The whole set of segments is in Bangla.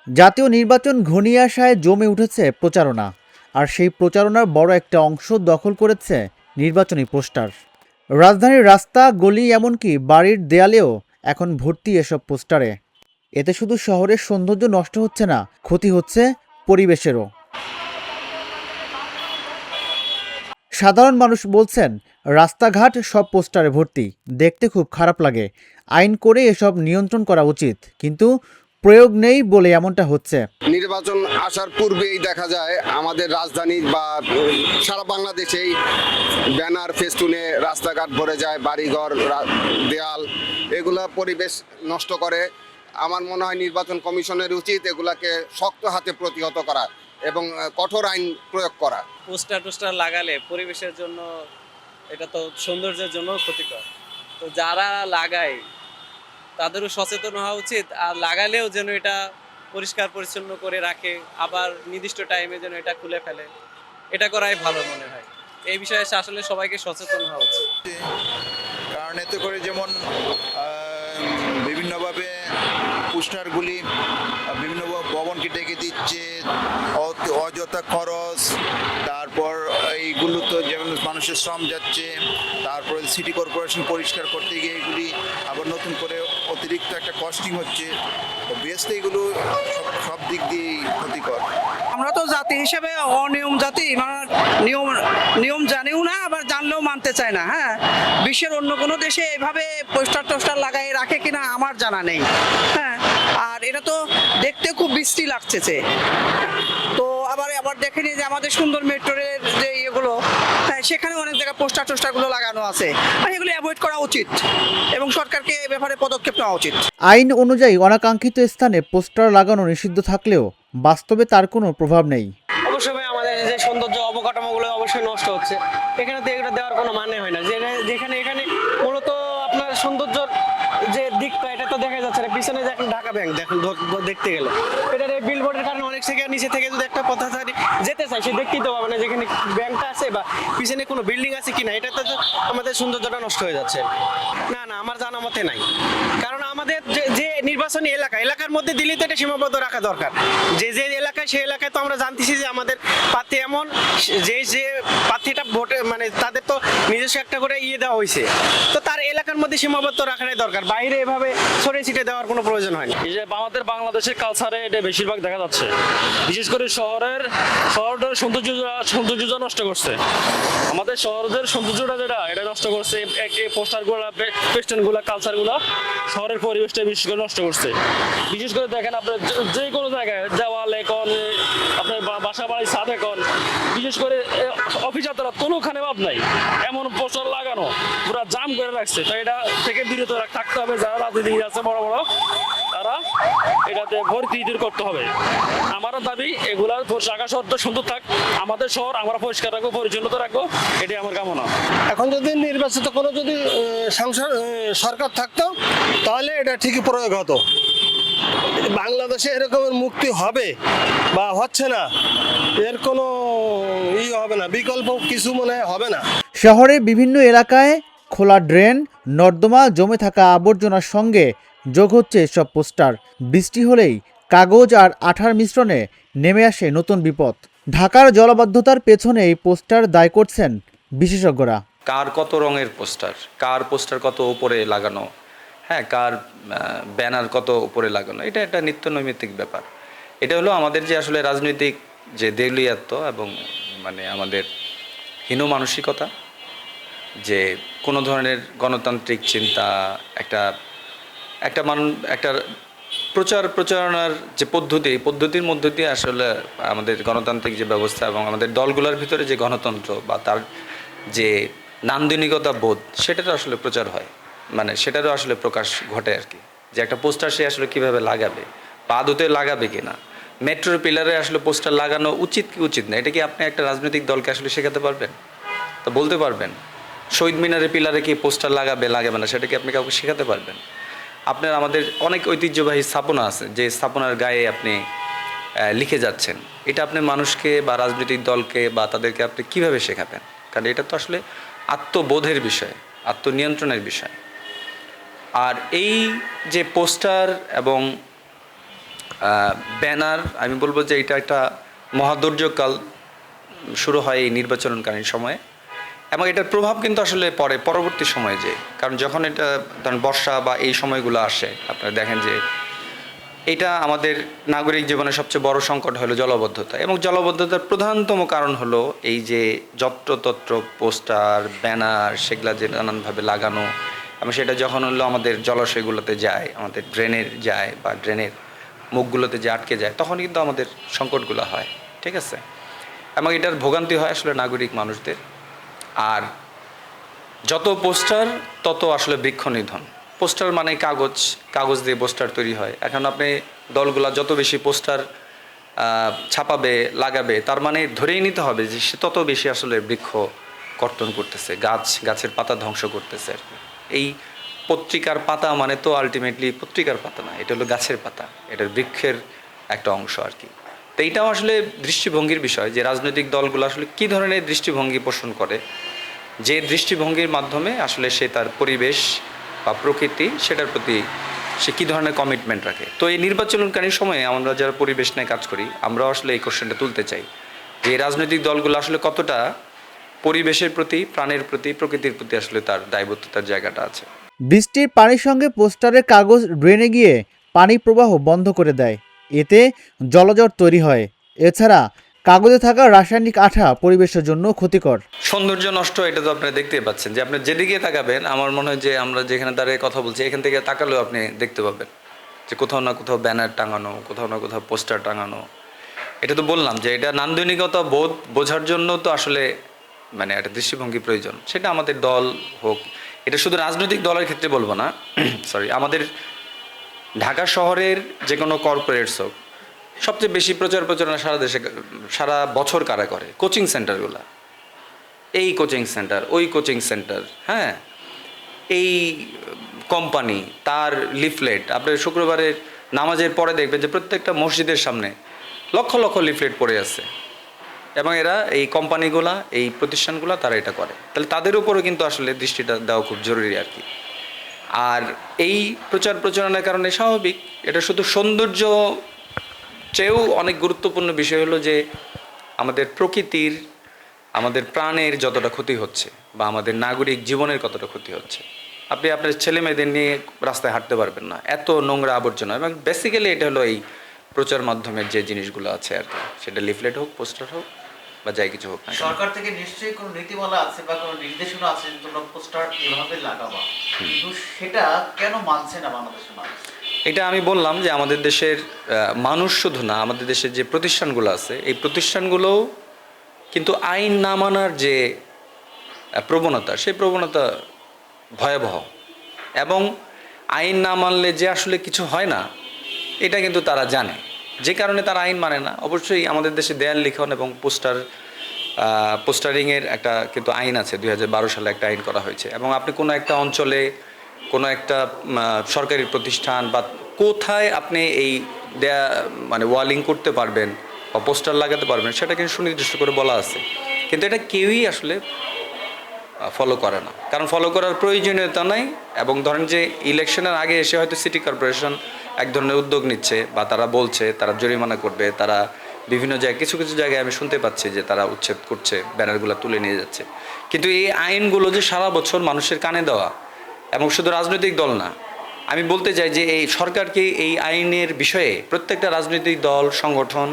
জাতীয় নির্বাচন ঘনিয়ে আসায় জমে উঠেছে প্রচারণা, আর সেই প্রচারণার বড় একটা অংশ দখল করেছে নির্বাচনী পোস্টার। রাজধানীর রাস্তা, গলি, এমনকি বাড়ির দেয়ালেও এখন ভর্তি এসব পোস্টারে। এতে শুধু শহরের সৌন্দর্য নষ্ট হচ্ছে না, ক্ষতি হচ্ছে পরিবেশেরও। সাধারণ মানুষ বলছেন, রাস্তাঘাট সব পোস্টারে ভর্তি, দেখতে খুব খারাপ লাগে। আইন করে এসব নিয়ন্ত্রণ করা উচিত, কিন্তু প্রয়োগ নেই বলে এমনটা হচ্ছে। নির্বাচন আসার পূর্বেই দেখা যায় আমাদের রাজধানী বা সারা বাংলাদেশেই ব্যানার ফেস্টুনে রাস্তাঘাট ভরে যায়, বাড়িঘর, দেয়াল, এগুলা পরিবেশ নষ্ট করে। আমার মনে হয় নির্বাচন কমিশনের উচিত এগুলাকে শক্ত হাতে প্রতিহত করা এবং কঠোর আইন প্রয়োগ করা। পোস্টার লাগালে পরিবেশের জন্য, এটা তো সৌন্দর্যের জন্য ক্ষতিকর। তো যারা লাগায় তাদেরও সচেতন হওয়া উচিত, আর লাগালেও যেন এটা পরিষ্কার পরিচ্ছন্ন করে রাখে, আবার নির্দিষ্ট টাইমে যেন এটা খুলে ফেলে। এটা করাই ভালো মনে হয়। এই বিষয়ে আসলে সবাইকে সচেতন হওয়া উচিত। কারণ এতে করে যেমন বিভিন্নভাবে পোস্টারগুলি বিভিন্ন ভবনকে ডেকে দিচ্ছে, অযথা খরচ, তারপর এইগুলো তো যেমন মানুষের শ্রম যাচ্ছে, তারপরে সিটি কর্পোরেশন পরিষ্কার করতে গিয়ে এগুলি আবার নতুন করে অতিরিক্ত একটা কস্টিং হচ্ছে। তো বেসতে এগুলো সব দিক দিয়েই ক্ষতিকর। আমরা তো জাতি হিসেবে অনিয়ম জাতি, মানে নিয়ম নিয়ম জানিও না, আবার জানলেও মানতে চায় না। হ্যাঁ, বিশ্বের অন্য কোনো দেশে এভাবে পোস্টার লাগাই রাখে কিনা আমার জানা নেই। হ্যাঁ, আর এটা তো দেখতে খুব বিশ্রী লাগছে। তো আবার দেখেনি যে আমাদের সুন্দর মেট্রোরের যে ইয়েগুলো, হ্যাঁ, সেখানে অনেক জায়গায় পোস্টারগুলো লাগানো আছে, আর এগুলো অ্যাভয়েড করা উচিত এবং সরকারকে এ ব্যাপারে পদক্ষেপ নেওয়া উচিত। আইন অনুযায়ী অনাকাঙ্ক্ষিত স্থানে পোস্টার লাগানো নিষিদ্ধ থাকলেও বাস্তবে তার কোনো প্রভাব নেই। অবশ্যই আমাদের যে সৌন্দর্য অবকাঠামোগুলো অবশ্যই নষ্ট হচ্ছে। এখানে তো এগুলো দেওয়ার কোনো মানে হয় না। যেখানে এখানে মূলত আপনার সৌন্দর্যর যে দিকটা, এটা তো দেখা যাচ্ছে না। পিছনে যে এখন ঢাকা ব্যাংক দেখুন, দেখতে গেলে এটার এই বিলবোর্ডের কারণে অনেক জায়গায় নিচে থেকে যদি একটা পথচারী যেতে চায়, সে দেখতেই তো পাবে না যেখানে ব্যাংকটা আছে বা পিছনে কোনো বিল্ডিং আছে কিনা। এটাতে তো আমাদের সৌন্দর্যটা নষ্ট হয়ে যাচ্ছে। না, আমার জানা মতে নাই। কারণ আমাদের যে নির্বাচনী এলাকার মধ্যে দিল্লি তো এটা সীমাবদ্ধ রাখা দরকার। যে এলাকায়, সেই এলাকায় তো আমরা জানতেছি যে আমাদের প্রার্থী এমন, যে প্রার্থীটা ভোটে মানে তাদের তো নিজস্ব একটা করে দেওয়া হয়েছে, তো তার এলাকার মধ্যে সীমাবদ্ধ রাখাটাই দরকার। বাইরে এভাবে ছড়িয়ে ছিটে দেওয়ার কোনো প্রয়োজন হয়নি। এই যে আমাদের বাংলাদেশের কালচারে এটা বেশিরভাগ দেখা যাচ্ছে, বিশেষ করে শহরের সৌন্দর্য নষ্ট করছে। আমাদের শহরের সৌন্দর্যটা যেটা, এটা নষ্ট করছে এই পোস্টারগুলো, পেস্টেনগুলো, কালচারগুলো শহরের পরিবেশটা বিশেষ করে নষ্ট করছে। বিশেষ করে দেখেন আপনার যে কোনো জায়গায় দেওয়াল এখন, আপনার বাসা বাড়ি ছাদ এখন, বিশেষ করে অফিস আদালত কোনোখানে ভাব নাই, এমন পোস্টার লাগানো পুরা জাম করে রাখছে। তো এটা থেকে বিরত থাকতে হবে। যারা রাজনীতিবিদ আছে বড় বড়, তারা এটাতে ভর্তি করতে হবে। আমারও দাবি এগুলা রাখা সত্ত্বেও সুন্দর থাক আমাদের শহর, আমরা পরিষ্কার রাখবো, পরিচ্ছন্নতা রাখবো, এটাই আমার কামনা। এখন যদি নির্বাচিত কোনো যদি সরকার থাকতো, তাহলে এটা ঠিকই প্রয়োগ হতো। বাংলাদেশে এরকমের মুক্তি হবে বা হচ্ছে না, এর কোনো হবে না, বিকল্প কিছু মনে হবে না। শহরের বিভিন্ন এলাকায় খোলা ড্রেন, নর্দমা, জমে থাকা আবর্জনার সঙ্গে যোগ হচ্ছে এসব পোস্টার। বৃষ্টি হলেই কাগজ আর আঠার মিশ্রণে নেমে আসে নতুন বিপদ। ঢাকার জলাবদ্ধতার পেছনে এই পোস্টার দায় করছেন বিশেষজ্ঞরা। কার কত রঙের পোস্টার, কার পোস্টার কত উপরে লাগানো, হ্যাঁ, কার ব্যানার কত উপরে লাগানো, এটা একটা নিত্য নৈমিত্তিক ব্যাপার। এটা হলো আমাদের যে আসলে রাজনৈতিক যে দেউলিয়াত্ব এবং মানে আমাদের হীন মানসিকতা, যে কোনো ধরনের গণতান্ত্রিক চিন্তা, একটা প্রচারণার যে পদ্ধতির মধ্য দিয়ে আসলে আমাদের গণতান্ত্রিক যে ব্যবস্থা এবং আমাদের দলগুলোর ভিতরে যে গণতন্ত্র বা তার যে নান্দনিকতা বোধ, সেটারও আসলে প্রচার হয়, মানে সেটারও আসলে প্রকাশ ঘটে আর কি। যে একটা পোস্টার সে আসলে কীভাবে লাগাবে, বা আদতে লাগাবে কিনা, মেট্রোর পিলারে আসলে পোস্টার লাগানো উচিত কি উচিত না, এটা কি আপনি একটা রাজনৈতিক দলকে আসলে শেখাতে পারবেন? তো বলতে পারবেন। শহীদ মিনারের পিলারে কি পোস্টার লাগাবে না, সেটা কি আপনি কাউকে শেখাতে পারবেন? আপনার আমাদের অনেক ঐতিহ্যবাহী স্থাপনা আছে, যে স্থাপনার গায়ে আপনি লিখে যাচ্ছেন, এটা আপনি মানুষকে বা রাজনৈতিক দলকে বা তাদেরকে আপনি কীভাবে শেখাবেন? কারণ এটা তো আসলে আত্মবোধের বিষয়, আত্মনিয়ন্ত্রণের বিষয়। আর এই যে পোস্টার এবং ব্যানার, আমি বলবো যে এটা একটা মহাদুর্যোগকাল শুরু হয় এই নির্বাচনকালীন সময়ে, এবং এটার প্রভাব কিন্তু আসলে পরে পরবর্তী সময়ে যে, কারণ যখন এটা ধরেন বর্ষা বা এই সময়গুলো আসে, আপনারা দেখেন যে এটা আমাদের নাগরিক জীবনের সবচেয়ে বড় সংকট হলো জলাবদ্ধতা, এবং জলাবদ্ধতার প্রধানতম কারণ হলো এই যে যত্রতত্র পোস্টার ব্যানার সেগুলা যে নানানভাবে লাগানো, এবং সেটা যখন হলো আমাদের জলাশয়গুলোতে যায়, আমাদের ড্রেনের যায় বা ড্রেনের মুখগুলোতে যে আটকে যায়, তখন কিন্তু আমাদের সংকটগুলো হয়, ঠিক আছে। এবং এটার ভোগান্তি হয় আসলে নাগরিক মানুষদের। আর যত পোস্টার তত আসলে বৃক্ষ নিধন। পোস্টার মানে কাগজ দিয়ে পোস্টার তৈরি হয়। এখন আপনি দলগুলা যত বেশি পোস্টার ছাপাবে লাগাবে, তার মানে ধরেই নিতে হবে যে সে তত বেশি আসলে বৃক্ষ কর্তন করতেছে, গাছের পাতা ধ্বংস করতেছে আর কি। এই পত্রিকার পাতা মানে তো আলটিমেটলি পত্রিকার পাতা না, এটা হলো গাছের পাতা, এটার বৃক্ষের একটা অংশ আর কি। তো এইটাও আসলে দৃষ্টিভঙ্গির বিষয় যে রাজনৈতিক দলগুলো আসলে কী ধরনের দৃষ্টিভঙ্গি পোষণ করে, যে দৃষ্টিভঙ্গির মাধ্যমে আসলে সে তার পরিবেশ বা প্রকৃতি সেটার প্রতি সে কী ধরনের কমিটমেন্ট রাখে। তো এই নির্বাচনকালীন সময়ে আমরা যারা পরিবেশ নিয়ে কাজ করি, আমরা আসলে এই কোশ্চেনটা তুলতে চাই যে এই রাজনৈতিক দলগুলো আসলে কতটা পরিবেশের প্রতি, প্রাণের প্রতি, প্রকৃতির প্রতি আসলে তার দায়বদ্ধতার জায়গাটা আছে। বৃষ্টির পানির সঙ্গে পোস্টারের কাগজ ড্রেনে গিয়ে পানি প্রবাহ বন্ধ করে দেয়, এতে জলজট তৈরি হয়। এছাড়া কাগজে থাকা রাসায়নিক আঠা পরিবেশের জন্য ক্ষতিকর। সৌন্দর্য নষ্ট, এটা তো আপনারা দেখতেই পাচ্ছেন যে আপনি যেদিকে তাকাবেন, আমার মনে হয় যে আমরা যেখানে দাঁড়িয়ে কথা বলছি এখান থেকে তাকালেও আপনি দেখতে পাবেন যে কোথাও না কোথাও ব্যানার টাঙানো, কোথাও না কোথাও পোস্টার টাঙানো। এটা তো বললাম যে এটা নান্দনিকতা বোঝার জন্য তো আসলে মানে একটা দৃষ্টিভঙ্গি প্রয়োজন। সেটা আমাদের দল হোক, এটা শুধু রাজনৈতিক দলের ক্ষেত্রে বলবো না, সরি, আমাদের ঢাকা শহরের যে কোনো কর্পোরেটস হোক, সবচেয়ে বেশি প্রচারণা সারা দেশে সারা বছর কারা করে? কোচিং সেন্টারগুলো, এই কোচিং সেন্টার, ওই কোচিং সেন্টার, হ্যাঁ, এই কোম্পানি, তার লিফলেট। আপনি শুক্রবারের নামাজের পরে দেখবেন যে প্রত্যেকটা মসজিদের সামনে লক্ষ লক্ষ লিফলেট পড়ে আছে, এবং এরা এই কোম্পানিগুলা, এই প্রতিষ্ঠানগুলো তারা এটা করে। তাহলে তাদের উপরও কিন্তু আসলে দৃষ্টিটা দেওয়া খুব জরুরি আর কি। আর এই প্রচারণার কারণে স্বাভাবিক, এটা শুধু সৌন্দর্য চেয়েও অনেক গুরুত্বপূর্ণ বিষয় হলো যে আমাদের প্রকৃতির, আমাদের প্রাণের যতটা ক্ষতি হচ্ছে বা আমাদের নাগরিক জীবনের কতটা ক্ষতি হচ্ছে। আপনি আপনার ছেলে মেয়েদের নিয়ে রাস্তায় হাঁটতে পারবেন না, এত নোংরা আবর্জনা। এবং বেসিক্যালি এটা হলো এই প্রচার মাধ্যমের যে জিনিসগুলো আছে আর কি, সেটা লিফলেট হোক, পোস্টার হোক বা যাই কিছু হোক না। সরকার থেকে নিশ্চয়ই কোনো নীতিমালা আছে বা কোনো নির্দেশনা আছে যে তোমরা পোস্টার এভাবে লাগাবা, কিন্তু সেটা কেন মানছে না বাংলাদেশের মানুষ? এটা আমি বললাম যে আমাদের দেশের মানুষ শুধু না, আমাদের দেশের যে প্রতিষ্ঠানগুলো আছে, এই প্রতিষ্ঠানগুলোও কিন্তু আইন না মানার যে প্রবণতা, সেই প্রবণতা ভয়াবহ। এবং আইন না মানলে যে আসলে কিছু হয় না, এটা কিন্তু তারা জানে, যে কারণে তারা আইন মানে না। অবশ্যই আমাদের দেশে দেয়াল লিখন এবং পোস্টারিংয়ের একটা কিন্তু আইন আছে, 2012 সালে একটা আইন করা হয়েছে। এবং আপনি কোনো একটা অঞ্চলে কোনো একটা সরকারি প্রতিষ্ঠান বা কোথায় আপনি এই মানে ওয়ালিং করতে পারবেন বা পোস্টার লাগাতে পারবেন, সেটা কিন্তু সুনির্দিষ্ট করে বলা আছে, কিন্তু এটা কেউই আসলে ফলো করে না, কারণ ফলো করার প্রয়োজনীয়তা নাই। এবং ধরেন যে ইলেকশনের আগে এসে হয়তো সিটি কর্পোরেশন এক ধরনের উদ্যোগ নিচ্ছে বা তারা বলছে তারা জরিমানা করবে, তারা বিভিন্ন জায়গায় কিছু জায়গায় আমি শুনতে পাচ্ছি যে তারা উচ্ছেদ করছে, ব্যানারগুলো তুলে নিয়ে যাচ্ছে। কিন্তু এই আইনগুলো যে সারা বছর মানুষের কানে দেওয়া, এবং শুধু রাজনৈতিক দল না, আমি বলতে চাই যে এই সরকারকে এই আইনের বিষয়ে প্রত্যেকটা রাজনৈতিক দল, সংগঠন,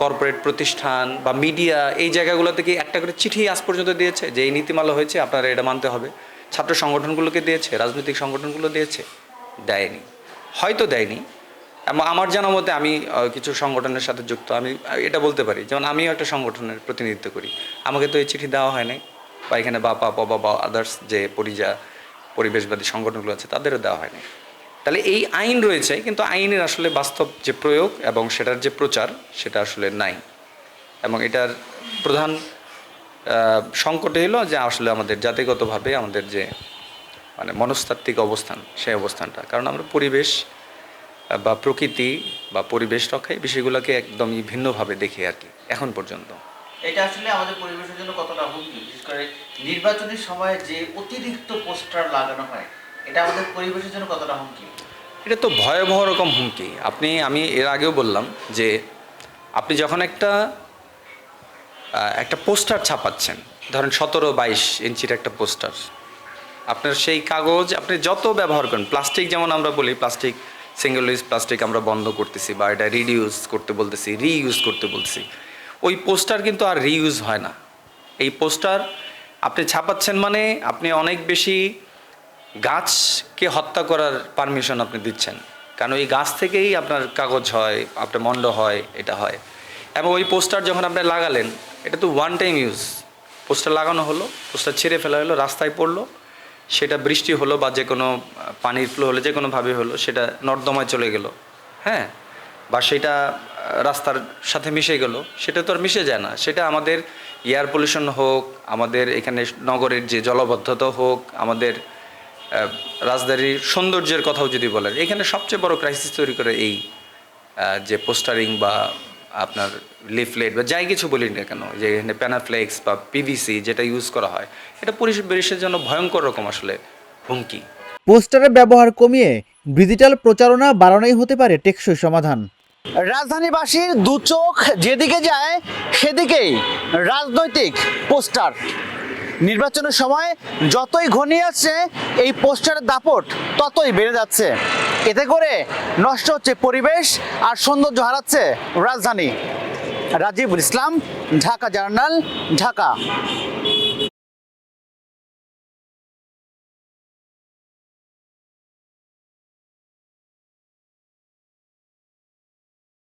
কর্পোরেট প্রতিষ্ঠান বা মিডিয়া, এই জায়গাগুলো থেকে একটা করে চিঠি আজ পর্যন্ত দিয়েছে যে এই নীতিমালা হয়েছে, আপনারা এটা মানতে হবে? ছাত্র সংগঠনগুলোকে দিয়েছে, রাজনৈতিক সংগঠনগুলো দিয়েছে? দেয়নি, হয়তো দেয়নি। এবং আমার জানা মতে, আমি কিছু সংগঠনের সাথে যুক্ত, আমি এটা বলতে পারি, যেমন আমিও একটা সংগঠনের প্রতিনিধিত্ব করি, আমাকে তো এই চিঠি দেওয়া হয় নাই, বা এখানে বাপা বা আদার্স যে পরিবেশবাদী সংগঠনগুলো আছে তাদেরও দেওয়া হয় নাই। তাহলে এই আইন রয়েছে, কিন্তু আইনের আসলে বাস্তব যে প্রয়োগ এবং সেটার যে প্রচার, সেটা আসলে নাই। এবং এটার প্রধান সংকট হলো যে আসলে আমাদের জাতিগতভাবে আমাদের যে মানে মনস্তাত্ত্বিক অবস্থান, সেই অবস্থানটা, কারণ আমরা পরিবেশ বা প্রকৃতি বা পরিবেশ রক্ষায় বিষয়গুলোকে একদমই ভিন্নভাবে দেখি আর কি এখন পর্যন্ত। এটা আসলে আমাদের পরিবেশের জন্য কতটা হুমকি, বিশেষ করে নির্বাচনের সময় যে অতিরিক্ত পোস্টার লাগানো হয়, এটা আমাদের পরিবেশের জন্য কতটা হুমকি? এটা তো ভয়াবহ রকম হুমকি। আমি এর আগেও বললাম যে আপনি যখন একটা পোস্টার ছাপাচ্ছেন, ধরেন 17-22 ইঞ্চির একটা পোস্টার, আপনার সেই কাগজ আপনি যত ব্যবহার করেন, প্লাস্টিক যেমন আমরা বলি প্লাস্টিক, সিঙ্গেল ইউজ প্লাস্টিক আমরা বন্ধ করতেছি বা এটা রিডিউস করতে বলতেছি, রিইউজ করতে বলছি, ওই পোস্টার কিন্তু আর রিইউজ হয় না। এই পোস্টার আপনি ছাপাচ্ছেন মানে আপনি অনেক বেশি গাছকে হত্যা করার পারমিশন আপনি দিচ্ছেন, কারণ ওই গাছ থেকেই আপনার কাগজ হয়, আপনার মণ্ড হয়, এটা হয়। এবং ওই পোস্টার যখন আপনি লাগালেন, এটা তো ওয়ান টাইম ইউজ। পোস্টার লাগানো হলো, পোস্টার ছিঁড়ে ফেলা হলো, রাস্তায় পড়লো, সেটা বৃষ্টি হলো বা যে কোনো পানির ফ্লো হলো, যে কোনোভাবে হলো, সেটা নর্দমায় চলে গেল, হ্যাঁ, বা সেটা রাস্তার সাথে মিশে গেল, সেটা তো আর মিশে যায় না। সেটা আমাদের এয়ার পলিউশন হোক, আমাদের এখানে নগরের যে জলবদ্ধতা হোক, আমাদের রাজধানীর সৌন্দর্যের কথাও যদি বলেন, এখানে সবচেয়ে বড় ক্রাইসিস তৈরি করে এই যে পোস্টারিং বা আপনার লিফলেট বা যাই কিছু বলি না কেন, যে এখানে প্যানাফ্লেক্স বা পিভিসি যেটা ইউজ করা হয়, এটা পরিবেশের জন্য ভয়ঙ্কর রকম আসলে হুমকি। পোস্টারের ব্যবহার কমিয়ে ডিজিটাল প্রচারণা বাড়ানোই হতে পারে টেকসই সমাধান। রাজধানীবাসীর দু চোখ যেদিকে যায় সেদিকেই রাজনৈতিক পোস্টার। নির্বাচনের সময় যতই ঘনিয়ে আসছে এই পোস্টারের দাপট ততই বেড়ে যাচ্ছে। এতে করে নষ্ট হচ্ছে পরিবেশ আর সৌন্দর্য হারাচ্ছে রাজধানী। রাজীবুল ইসলাম, ঢাকা জার্নাল, ঢাকা।